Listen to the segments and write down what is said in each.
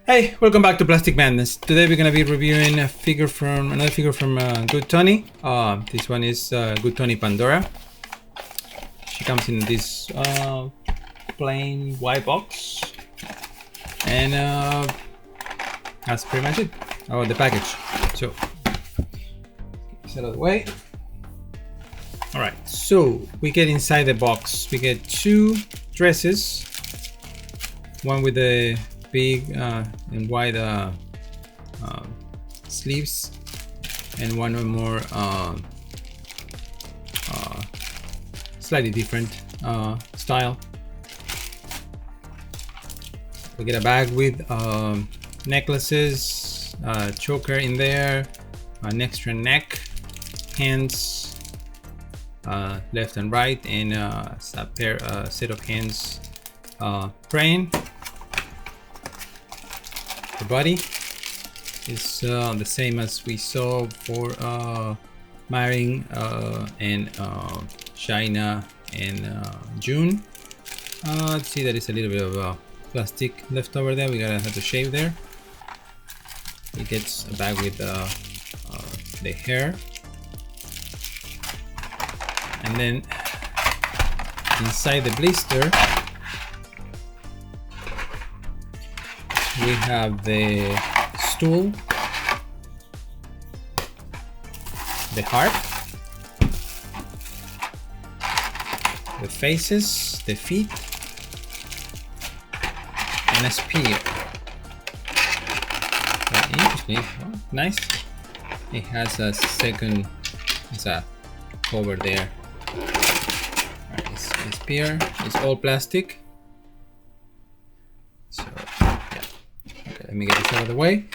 Hey, welcome back to Plastic Madness. Today we're gonna be reviewing another figure from Good Tony. This one is Good Tony Pandora. She comes in this plain white box, and that's pretty much it. Oh, the package. So, get this out of the way. All right. So we get inside the box. We get two dresses. One with the big and wide sleeves, and one more slightly different style. We get a bag with necklaces, choker in there, an extra neck, hands left and right, and a set of hands praying. The body is the same as we saw for Maring and Shaina and June. Let's see, there is a little bit of plastic left over there. We gotta have to shave there. He gets a bag with the hair, and then inside the blister we have the stool, the harp, the faces, the feet, and a spear. Very interesting. Oh, nice. It has a second, it's a cover there. Right, this spear is all plastic. Let me get this out of the way,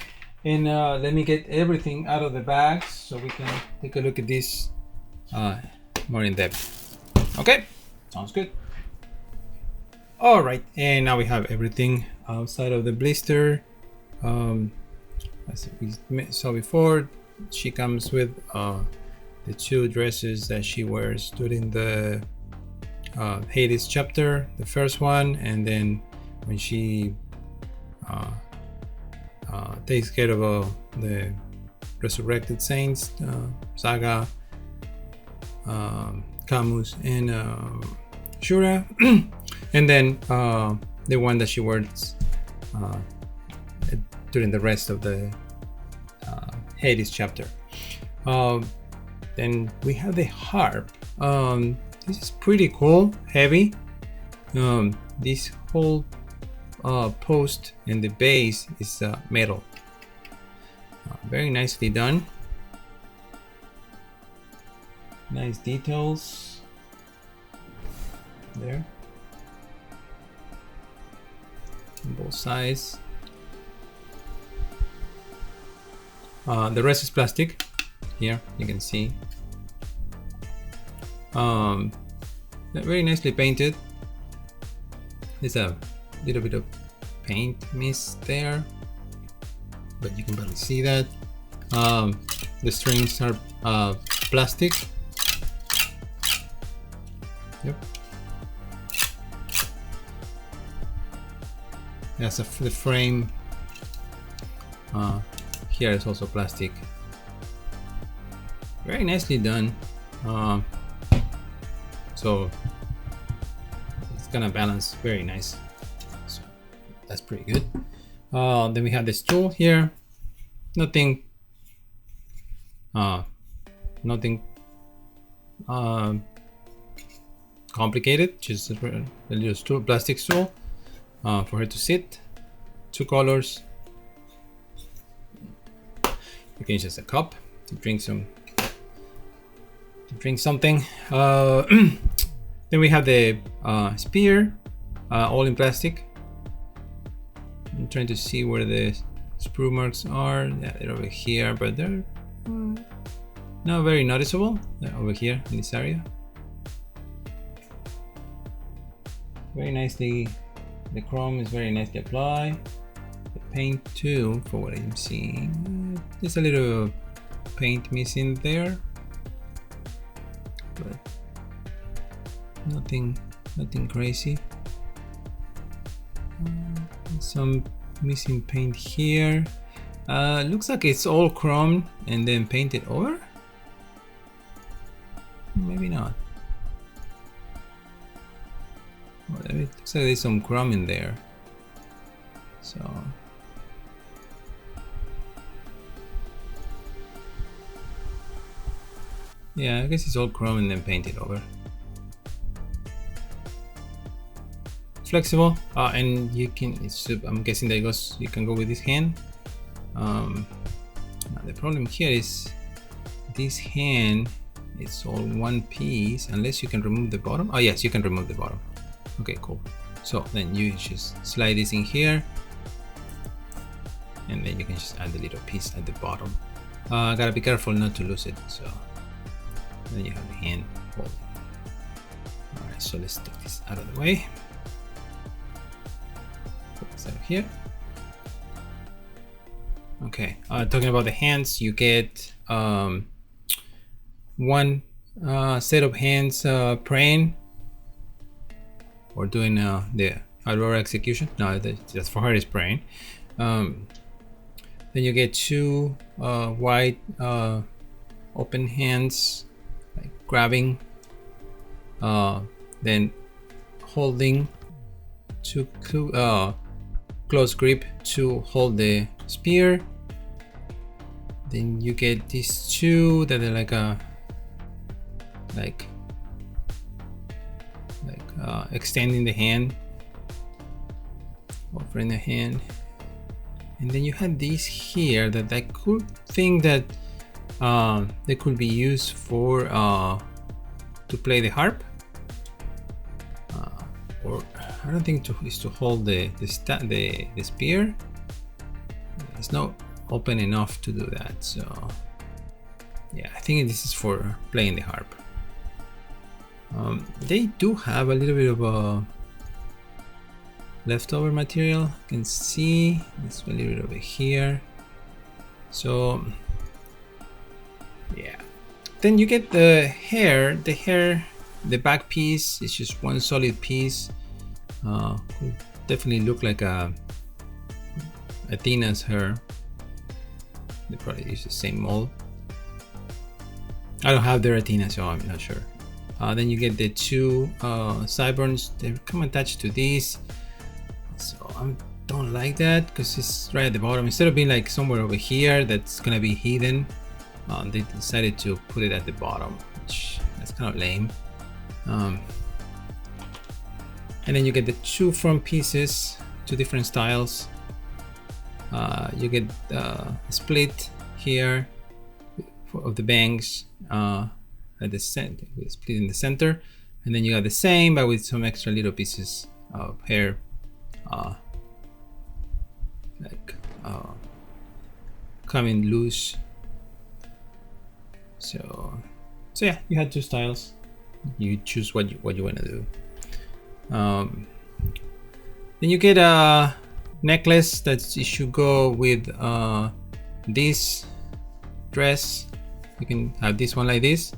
and let me get everything out of the bags so we can take a look at this more in depth. Okay, sounds good. All right, and now we have everything outside of the blister. As we saw before, she comes with the two dresses that she wears during the Hades chapter, the first one, and then when she takes care of the resurrected saints, Saga, Camus, and Shura, and then the one that she wears during the rest of the Hades chapter. Then we have the harp. This is pretty cool, heavy. This whole post and the base is metal. Very nicely done. Nice details there on both sides. The rest is plastic. Here you can see very nicely painted. There's a little bit of paint mist there, but you can barely see that. The strings are plastic. Yep. That's the frame. Here is also plastic. Very nicely done. So it's gonna balance very nice. So that's pretty good. Then we have the stool here. Nothing complicated, just a little stool, plastic stool for her to sit. Two colors. You can use as a cup to drink something. Then we have the spear, all in plastic. I'm trying to see where the sprue marks are. Yeah, they're over here, but they're not very noticeable. They're over here in this area. Very nicely, the chrome is very nicely applied. The paint too, for what I'm seeing, there's a little paint missing there, but nothing crazy. Some missing paint here. Looks like it's all chrome and then painted over. Maybe not. Well, it looks like there's some chrome in there. So yeah, I guess it's all chrome and then painted over. Flexible, and you can. I'm guessing that you can go with this hand. Now the problem here is this hand. It's all one piece unless you can remove the bottom. Oh yes, you can remove the bottom. Okay, cool. So then you just slide this in here, and then you can just add the little piece at the bottom. Gotta be careful not to lose it. So then you have the hand holding. All right, so let's take this out of the way. Put this out here. Okay, talking about the hands, you get one set of hands praying or doing the Aurora execution. No, that's for her is praying. Then you get two wide open hands, like grabbing, then holding, two close grip to hold the spear. Then you get these two that are like extending the hand, offering the hand. And then you had these here that I could think that they could be used for to play the harp, or I don't think is to hold the spear. It's not open enough to do that, so yeah, I think this is for playing the harp. They do have a little bit of a leftover material. You can see it's a little bit over here. So yeah, then you get the hair. The back piece is just one solid piece. Could definitely look like Athena's hair. They probably use the same mold. I don't have their Athena, so I'm not sure. Then you get the two sideburns. They come attached to these. So I don't like that because it's right at the bottom. Instead of being like somewhere over here that's gonna be hidden, they decided to put it at the bottom, which that's kind of lame. And then you get the two front pieces, two different styles. You get a split here of the bangs at the center, split in the center, and then you got the same but with some extra little pieces of hair, coming loose. So yeah, you had two styles. You choose what you want to do. Then you get a necklace that you should go with this dress. You can have this one like this,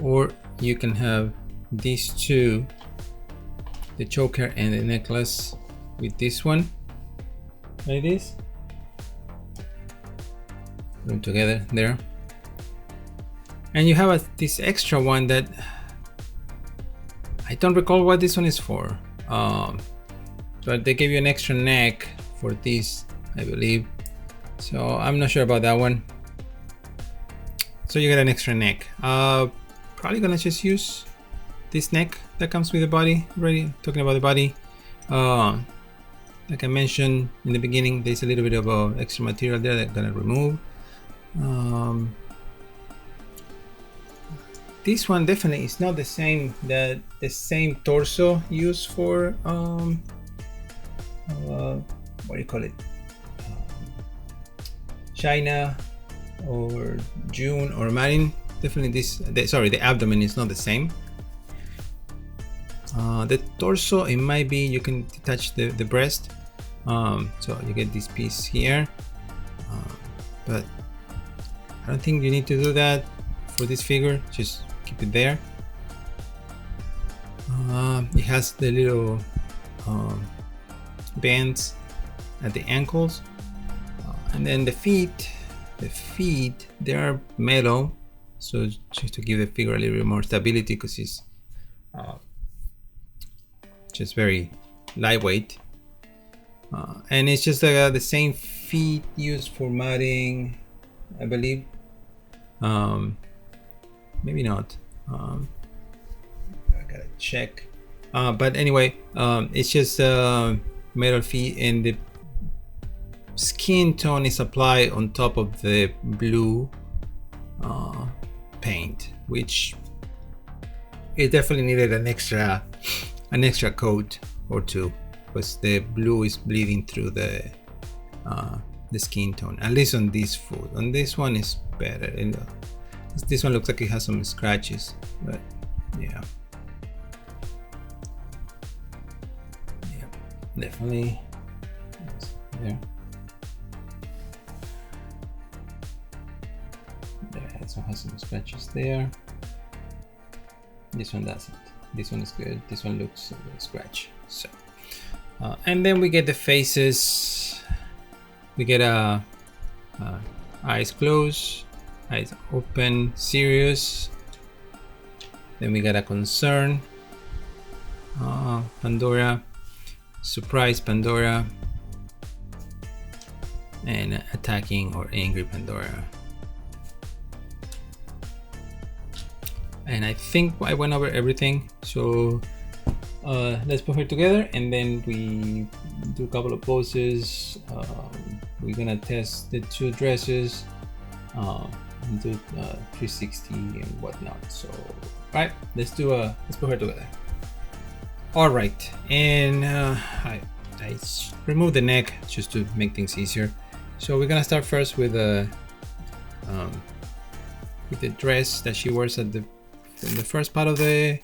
or you can have these two, the choker and the necklace, with this one like this. Put them together there, and you have this extra one that I don't recall what this one is for, but they gave you an extra neck for this, I believe. So I'm not sure about that one. So you get an extra neck. Probably gonna just use this neck that comes with the body. Already talking about the body. Like I mentioned in the beginning, there's a little bit of extra material there that I'm gonna remove. This one definitely is not the same torso used for what do you call it, China or June or Marin. Definitely the abdomen is not the same. The torso, it might be, you can detach the breast, so you get this piece here, but I don't think you need to do that for this figure. Just keep it there. It has the little bands at the ankles, and then the feet they are metal, so just to give the figure a little bit more stability, because it's just very lightweight, and it's just the same feet used for modding, I believe. Maybe not. I gotta check. But anyway, it's just metal feet, and the skin tone is applied on top of the blue paint, which it definitely needed an extra coat or two, because the blue is bleeding through the skin tone, at least on this foot. On this one is better, and this one looks like it has some scratches, but yeah, definitely there. This one has some scratches there. This one doesn't. This one is good. This one looks a little scratch. So, and then we get the faces. We get eyes closed, eyes open, serious. Then we got a concern, Pandora, surprise Pandora, and attacking or angry Pandora. And I think I went over everything, so let's put her together, and then we do a couple of poses. We're gonna test the two dresses, and do 360 and whatnot. So, right, let's put her together. All right, and I removed the neck just to make things easier. So we're gonna start first with the dress that she wears in the first part of the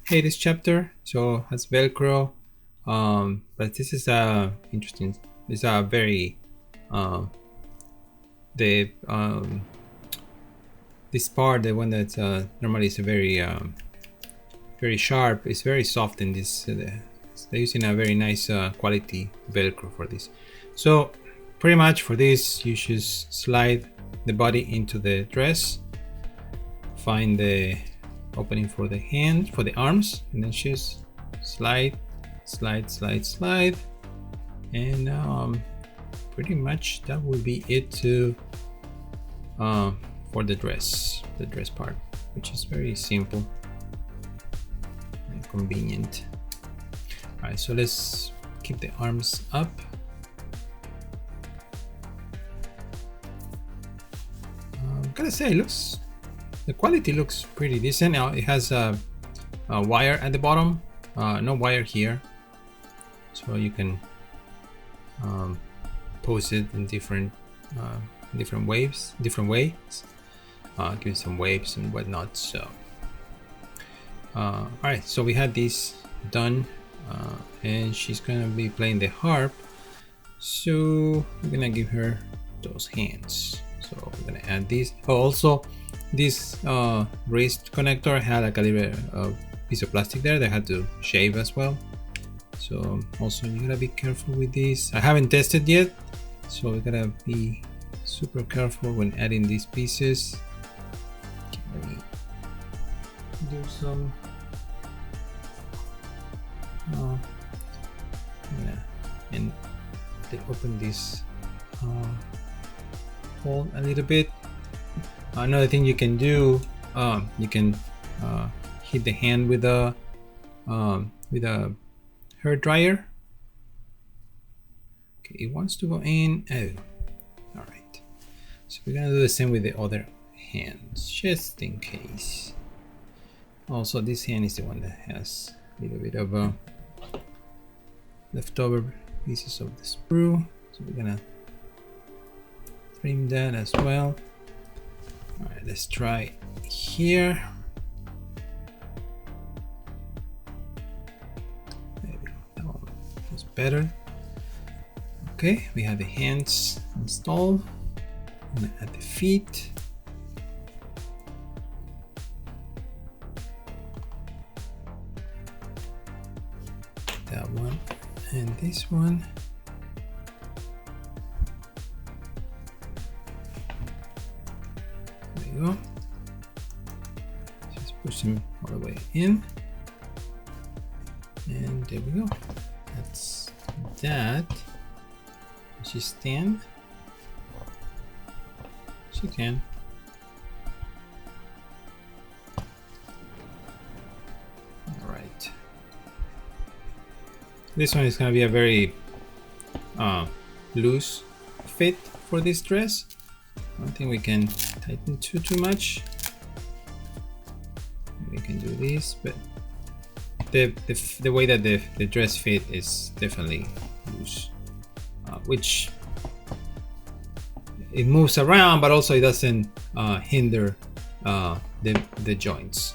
Hades chapter. So it has Velcro, but this is interesting. It's a very this part, the one that normally is a very very sharp, is very soft in this. They're using a very nice quality Velcro for this. So pretty much for this, you just slide the body into the dress, find the opening for the hand, for the arms, and then just slide, and pretty much that will be it to for the dress part, which is very simple and convenient. All right, so let's keep the arms up. I'm gonna say the quality looks pretty decent. Now it has a wire at the bottom, no wire here, so you can pose it in different ways, give it some waves and whatnot. So all right, so we had this done, and she's gonna be playing the harp, so we're gonna give her those hands. So we're gonna add this. Oh, also this wrist connector had like a little piece of plastic there that I had to shave as well. So also you gotta be careful with this. I haven't tested yet, so we gotta be super careful when adding these pieces. Let me do some and they open this hole a little bit. Another thing you can do, you can hit the hand with a hair dryer. Okay, it wants to go in. Oh, all right. So we're gonna do the same with the other hands, just in case. Also, this hand is the one that has a little bit of leftover pieces of the sprue, so we're gonna trim that as well. All right, let's try here. Maybe that one is better. Okay, we have the hands installed. I'm gonna add the feet. That one And this one, there you go. Just push them all the way in, and there we go. That's that. Can she stand? She can. All right. This one is going to be a very loose fit for this dress. I don't think we can tighten too much. We can do this, but the way that the dress fit is definitely loose, which it moves around, but also it doesn't hinder the joints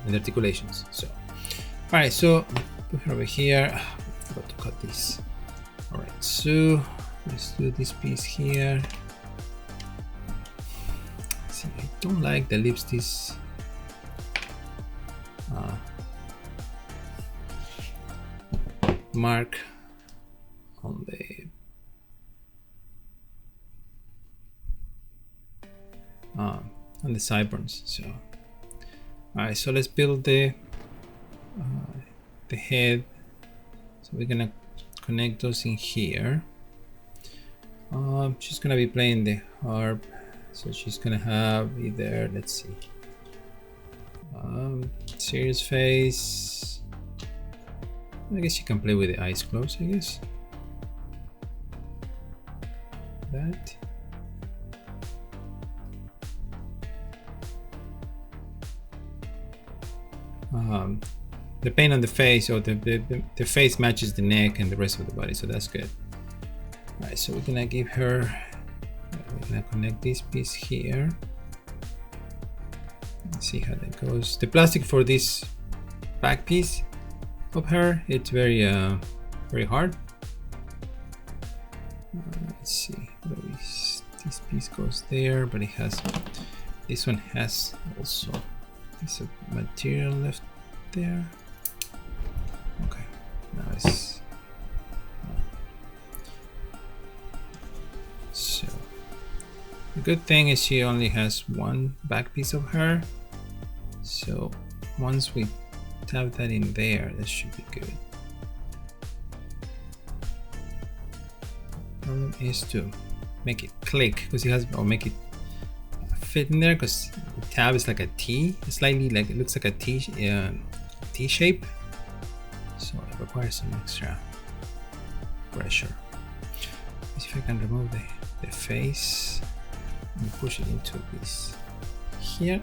and the articulations. So, all right, so put her over here. I forgot to cut this. All right, so let's do this piece here. See, I don't like the leaves this mark on the sideburns. So, all right, so let's build the head. So we're gonna connect those in here. She's gonna be playing the harp, so she's gonna have either, let's see, serious face. I guess you can play with the eyes closed, I guess. That. The paint on the face, or the face matches the neck and the rest of the body, so that's good. All right, so we're gonna give her, we're gonna connect this piece here. Let's see how that goes. The plastic for this back piece of her, it's very hard. Let's see, this piece goes there, but it has, this one has also piece of material left there. Okay, now it's so the good thing is she only has one back piece of her, so once we tap that in there, that should be good. Problem is to make it click, because it has, or make it fit in there, because the tab is like a T, slightly like, it looks like a T shape, so it requires some extra pressure. Let's see if I can remove the face and push it into this here.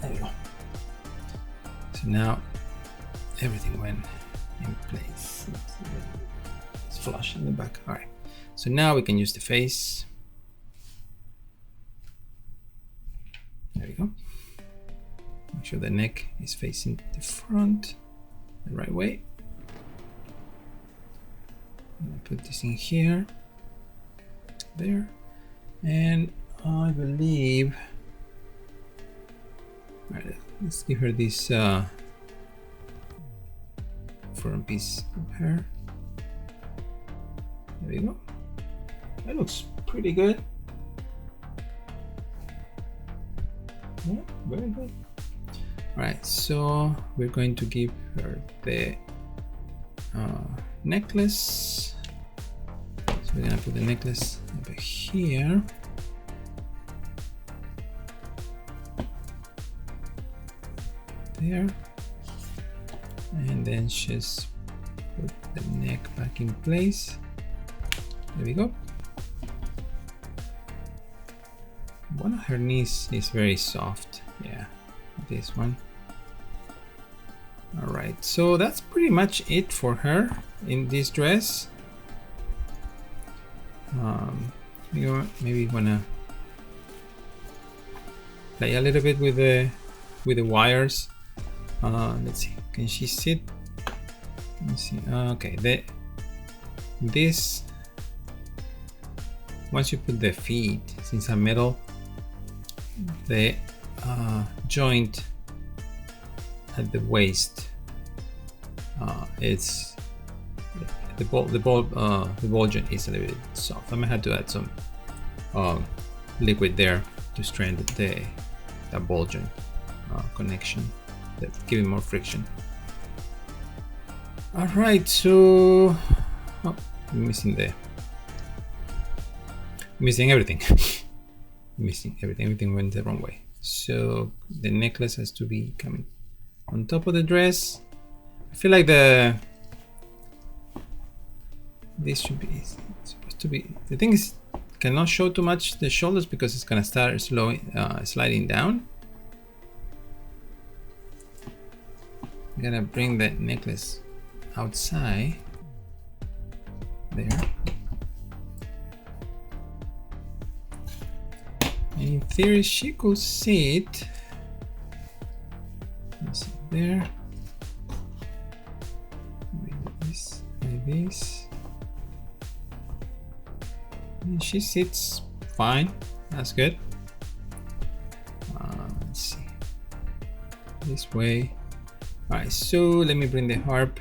There we go. So now everything went in place. It's flush in the back. All right, so now we can use the face. There we go. Make sure the neck is facing the front the right way. I'm gonna put this in here, there, and I believe, all right, let's give her this front piece of hair. There we go. That looks pretty good. Yeah, very good. All right, so we're going to give her the necklace. So we're gonna put the necklace over here. There. And then just put the neck back in place. There we go. One of her knees is very soft. Yeah, this one. All right, so that's pretty much it for her in this dress. You maybe wanna play a little bit with the wires. Let's see, can she sit? Let me see. Okay, this, once you put the feet, since I'm metal, the joint at the waist, it's the ball joint is a little bit soft. I might have to add some liquid there to strengthen that ball joint connection, that give it more friction. All right, so I'm missing everything. Missing everything. Everything went the wrong way. So the necklace has to be coming on top of the dress. I feel like this should be supposed to be. The thing is, cannot show too much the shoulders because it's gonna start sliding down. I'm gonna bring the necklace outside there. And in theory, she could sit. Let's see there. Like this. And she sits fine. That's good. Let's see. This way. All right. So let me bring the harp.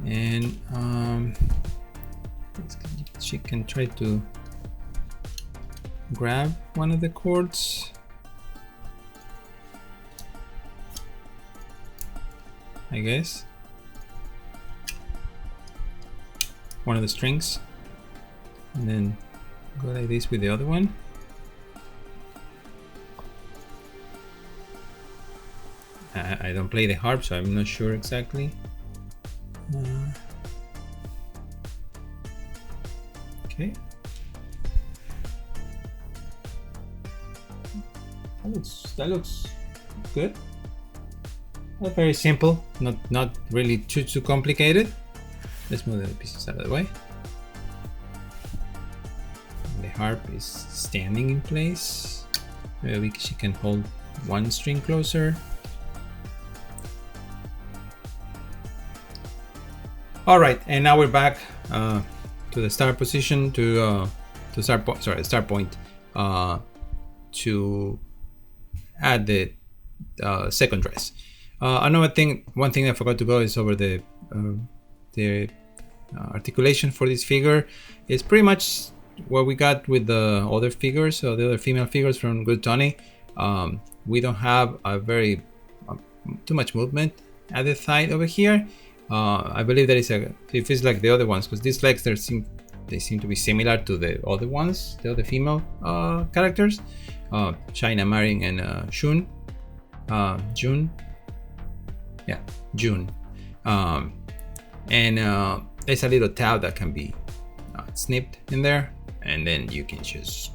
And she can try to grab one of the cords. I guess one of the strings, and then go like this with the other one. I don't play the harp, so I'm not sure exactly. Okay. That looks good. Not very simple, not really too complicated. Let's move the pieces out of the way. The harp is standing in place. Maybe she can hold one string closer. All right, and now we're back to the start position, to start point, to add the second dress. One thing I forgot to go is over the articulation for this figure. It's pretty much what we got with the other figures, so the other female figures from Good Tony. We don't have a very too much movement at the side over here. I believe that it feels like the other ones, because these legs they seem to be similar to the other ones, the other female characters, China, Marin, and June. And there's a little tab that can be snipped in there, and then you can just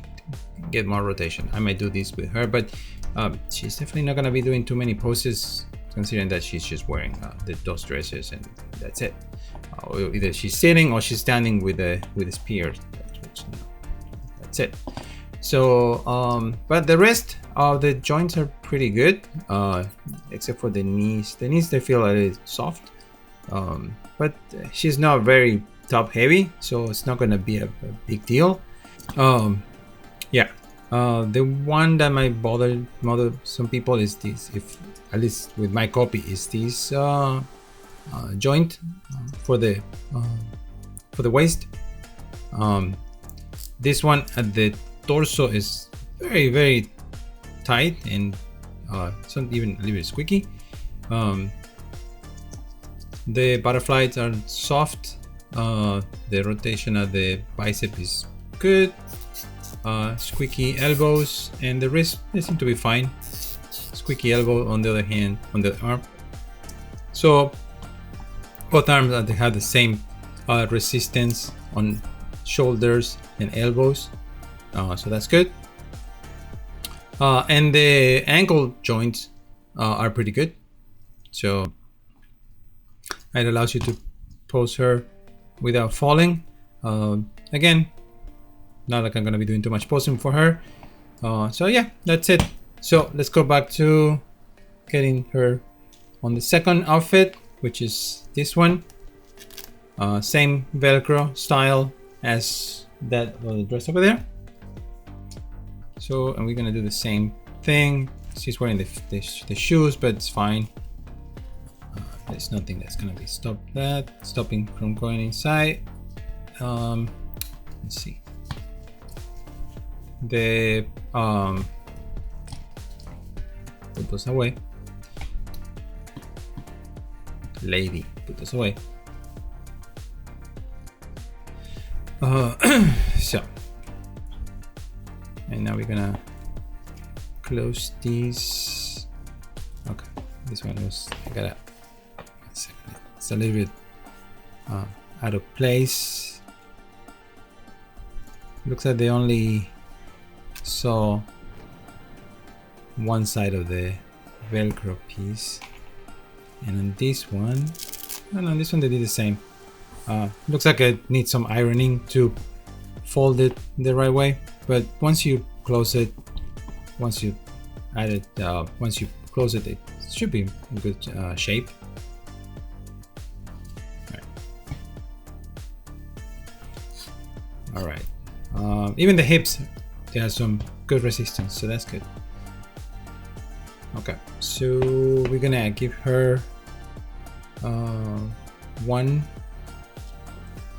get more rotation. I might do this with her, but she's definitely not gonna be doing too many poses, considering that she's just wearing those dresses and that's it. Either she's sitting or she's standing with a spear. That's it. So, but the rest of the joints are pretty good, except for the knees. The knees, they feel a little soft, but she's not very top heavy, so it's not gonna be a big deal. Yeah. The one that might bother some people is this, if at least with my copy, is this joint for the waist. This one at the torso is very, very tight and some even a little bit squeaky. The butterflies are soft. The rotation of the bicep is good. Squeaky elbows, and the wrist, they seem to be fine. Squeaky elbow on the other hand, on the arm. So both arms they have the same resistance on shoulders and elbows, so that's good. And the ankle joints are pretty good, so it allows you to pose her without falling. Again, not like I'm gonna be doing too much posing for her. So yeah, that's it. So let's go back to getting her on the second outfit, which is this one. Same Velcro style as that dress over there. So, and we're gonna do the same thing. She's wearing the shoes, but it's fine. there's nothing that's gonna be stopping from going inside. Let's see. The put those away. Lady, put those away. So, and now we're gonna close these. Okay, this one was, I gotta, one second. It's a little bit out of place. Looks like they only saw one side of the Velcro piece, and on this one, oh no, this one they did the same. Looks like it needs some ironing to fold it the right way, but once you close it, once you close it, it should be in good shape. All right. Even the hips, they have some good resistance, so that's good. Okay, so we're gonna give her one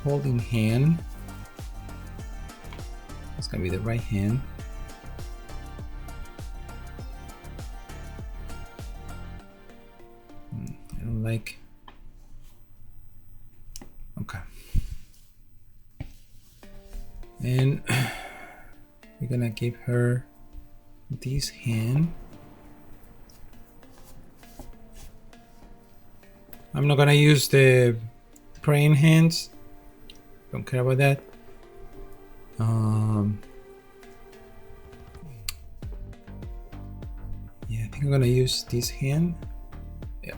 holding hand. It's gonna be the right hand. I don't like. Okay. And we're gonna give her this hand. I'm not gonna use the praying hands. Don't care about that. Yeah, I think I'm gonna use this hand. Yeah.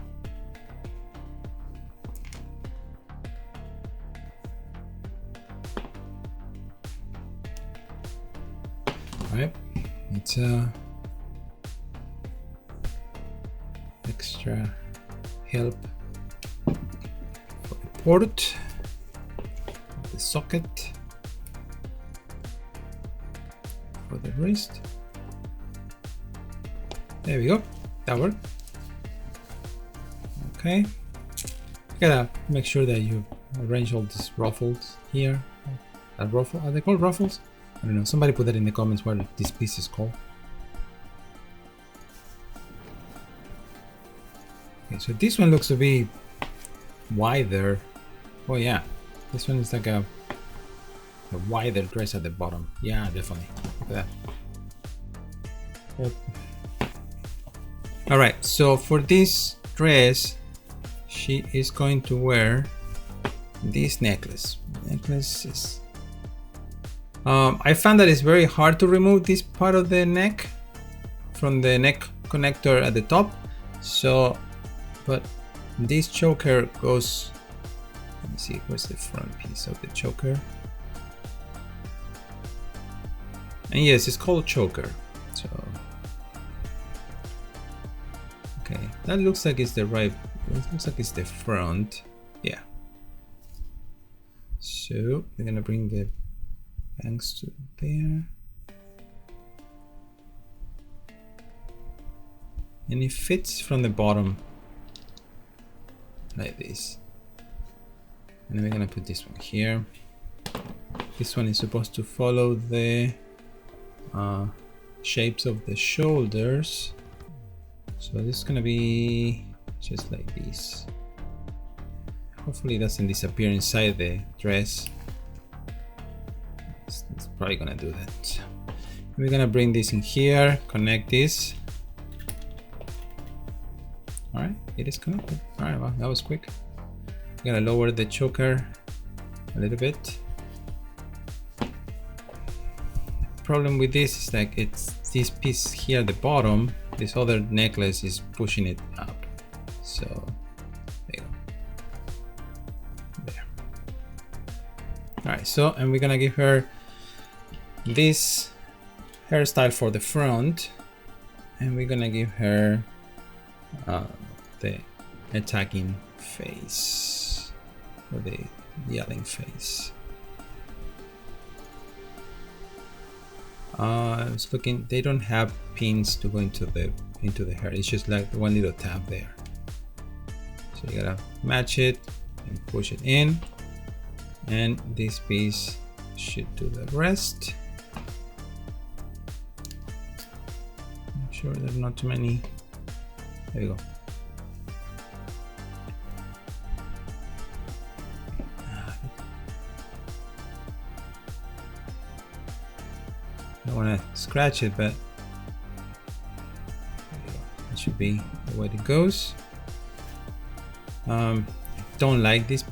Alright, it's extra help for the port, the socket for the wrist. There we go, that worked. Okay, you gotta make sure that you arrange all these ruffles here. Are they called ruffles? I don't know, somebody put that in the comments what this piece is called. Okay, so this one looks to be wider. Oh yeah, this one is like a wider dress at the bottom. Yeah, definitely. Look at that. Yep. All right, so for this dress, she is going to wear this necklace. Necklace is. I found that it's very hard to remove this part of the neck from the neck connector at the top. So, but this choker goes. Let me see, where's the front piece of the choker? And yes, it's called choker. So, okay, that looks like it's the right. It looks like it's the front. Yeah. So we're gonna bring the bangs to there, and it fits from the bottom like this. And then we're gonna put this one here. This one is supposed to follow the shapes of the shoulders. So this is gonna be just like this. Hopefully it doesn't disappear inside the dress. It's probably gonna do that. We're gonna bring this in here, connect this. All right, it is connected. All right, well, that was quick. We're gonna lower the choker a little bit. Problem with this is like it's this piece here at the bottom. This other necklace is pushing it up. So there you go. There. All right, so and we're gonna give her this hairstyle for the front, and we're gonna give her the attacking face or the yelling face. I was looking, they don't have pins to go into the hair. It's just like one little tab there. So you gotta match it and push it in, and this piece should do the rest. Make sure there's not too many. There you go. I don't want to scratch it, but that should be the way it goes. I don't like these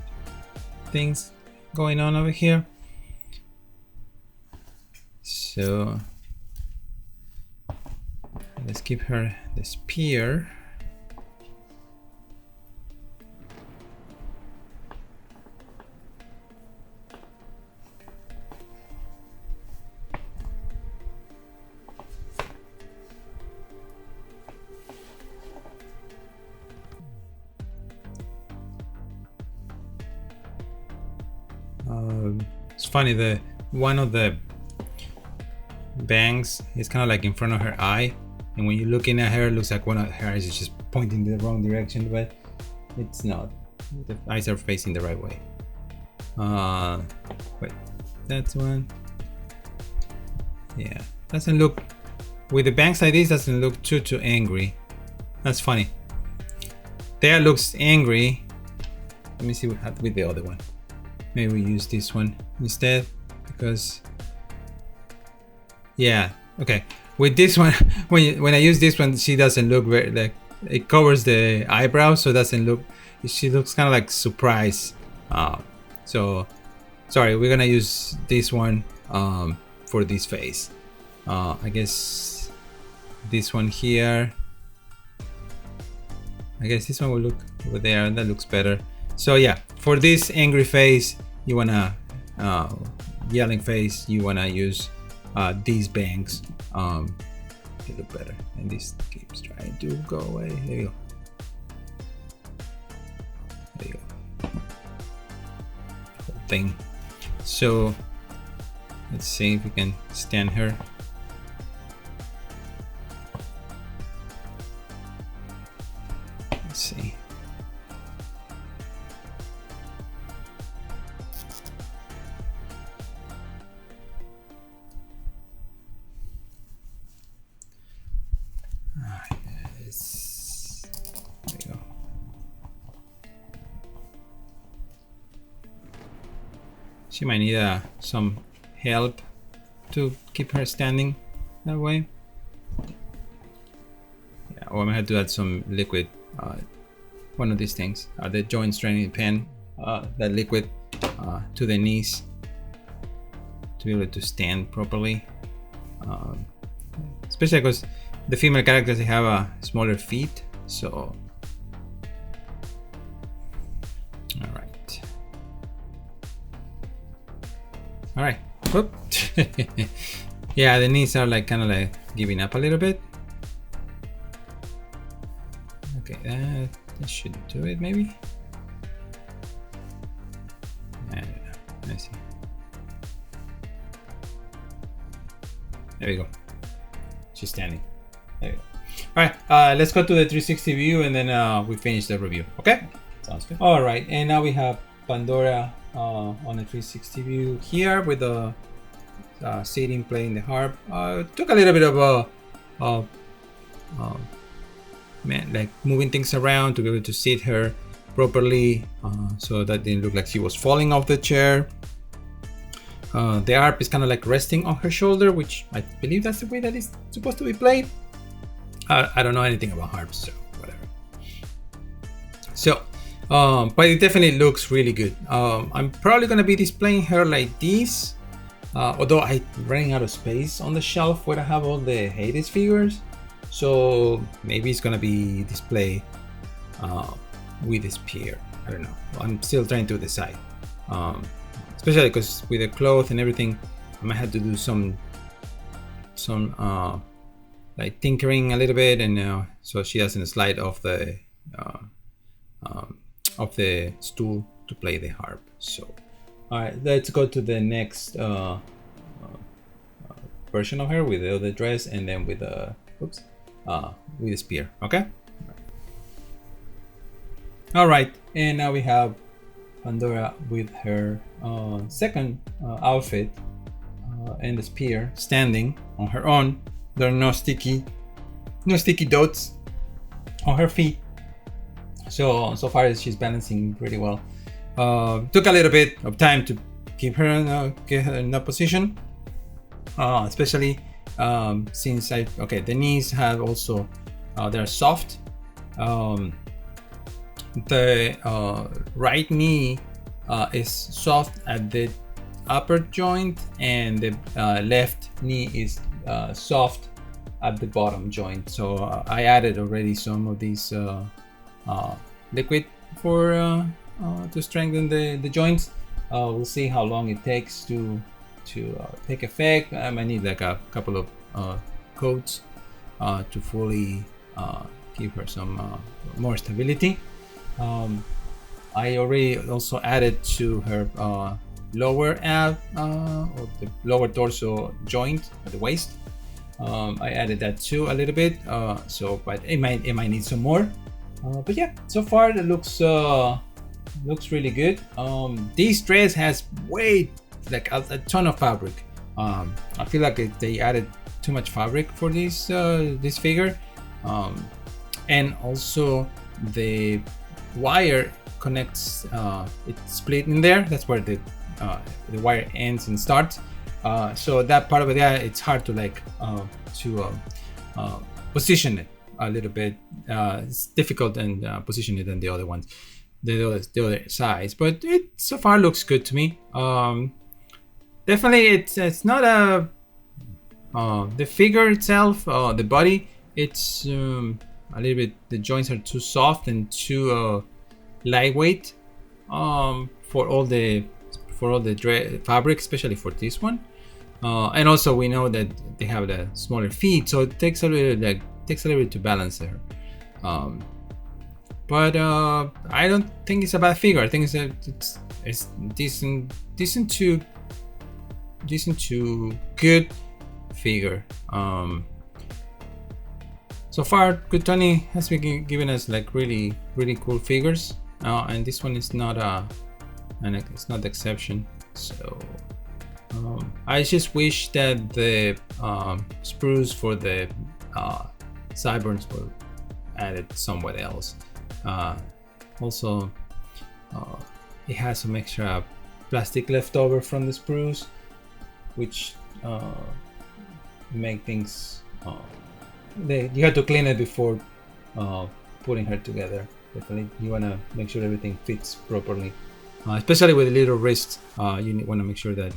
things going on over here, so let's give her the spear. It's funny, the one of the bangs is kind of like in front of her eye, and when you're looking at her, it looks like one of her eyes is just pointing the wrong direction, but it's not. The eyes are facing the right way. Wait, that's one. Yeah, doesn't look, with the bangs like this, doesn't look too angry. That's funny. There looks angry. Let me see what with the other one. Maybe we use this one instead, because yeah, okay, with this one, when I use this one, she doesn't look very, like, it covers the eyebrows, so it doesn't look, she looks kind of like surprised. So sorry, we're gonna use this one for this face. I guess this one here, I guess this one will look over there, that looks better. So yeah, for this angry face, you wanna yelling face, you wanna use these bangs to look better. And this keeps trying to go away. There you go. There you go. Whole thing. So let's see if we can stand her. Let's see. She might need some help to keep her standing that way. Yeah, or I might have to add some liquid. One of these things, the joint straining pen, that liquid to the knees to be able to stand properly. Especially because the female characters, they have smaller feet, so. All right. All right. Whoop. Yeah, the knees are like kind of like giving up a little bit. Okay, that should do it, maybe. I don't know. Let's see. There we go. She's standing. There we go. All right, let's go to the 360 view, and then we finish the review. Okay. Sounds good. All right, and now we have Pandora on the 360 view here with the sitting, playing the harp. Took a little bit of like moving things around to be able to sit her properly, so that didn't look like she was falling off the chair. The harp is kind of like resting on her shoulder, which I believe that's the way that it's supposed to be played. I don't know anything about harps, so whatever. So but it definitely looks really good. I'm probably gonna be displaying her like this, although I'm running out of space on the shelf where I have all the Hades figures, so maybe it's gonna be displayed with the spear. I don't know, I'm still trying to decide, especially because with the cloth and everything, I might have to do some like tinkering a little bit, and so she doesn't slide off the stool to play the harp. So all right, let's go to the next version of her with the other dress, and then with the with the spear. Okay. All right, and now we have Pandora with her second outfit and the spear standing on her own. There are no sticky dots on her feet. So far she's balancing pretty well. Took a little bit of time to keep her get her in that position, especially since the knees have also they're soft. The right knee is soft at the upper joint, and the left knee is soft at the bottom joint. So I added already some of these liquid for to strengthen the joints. We'll see how long it takes to take effect. I might need like a couple of coats to fully give her some more stability. I already also added to her lower ab or the lower torso joint at the waist. I added that too a little bit. But it might need some more. But yeah, so far it looks really good. This dress has a ton of fabric. I feel like they added too much fabric for this figure, and also the wire connects. It's split in there. That's where the wire ends and starts. So that part of it, yeah, it's hard to position it a little bit. It's difficult and position it than the other ones, the other sides. But it so far looks good to me. Definitely, it's not the figure itself, the body. It's a little bit. The joints are too soft and too lightweight for all the fabric, especially for this one. And also we know that they have the smaller feet, so it takes a little bit to balance there. But I don't think it's a bad figure. I think it's decent to good figure. So far, Good Tony has been giving us like really cool figures, and this one is not it's not the exception. So I just wish that the sprues for the sideburns were added somewhere else. Also, it has some extra plastic left over from the sprues, which make things you have to clean it before putting her together. Definitely, you want to make sure everything fits properly, especially with the little wrist. You want to make sure that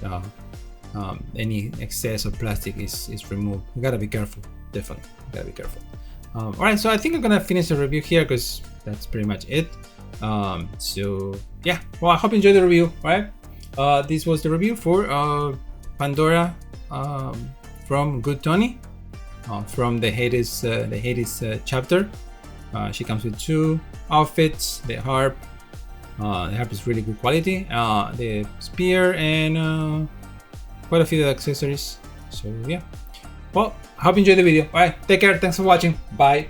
any excess of plastic is removed. You gotta be careful. Definitely, you gotta be careful. All right, so I think I'm gonna finish the review here because that's pretty much it. So yeah, well, I hope you enjoyed the review. All right, this was the review for Pandora from Good Tony. From the Hades chapter. She comes with 2 outfits. The harp is really good quality. The spear and quite a few accessories. So yeah. Well, I hope you enjoyed the video. Alright, take care. Thanks for watching. Bye.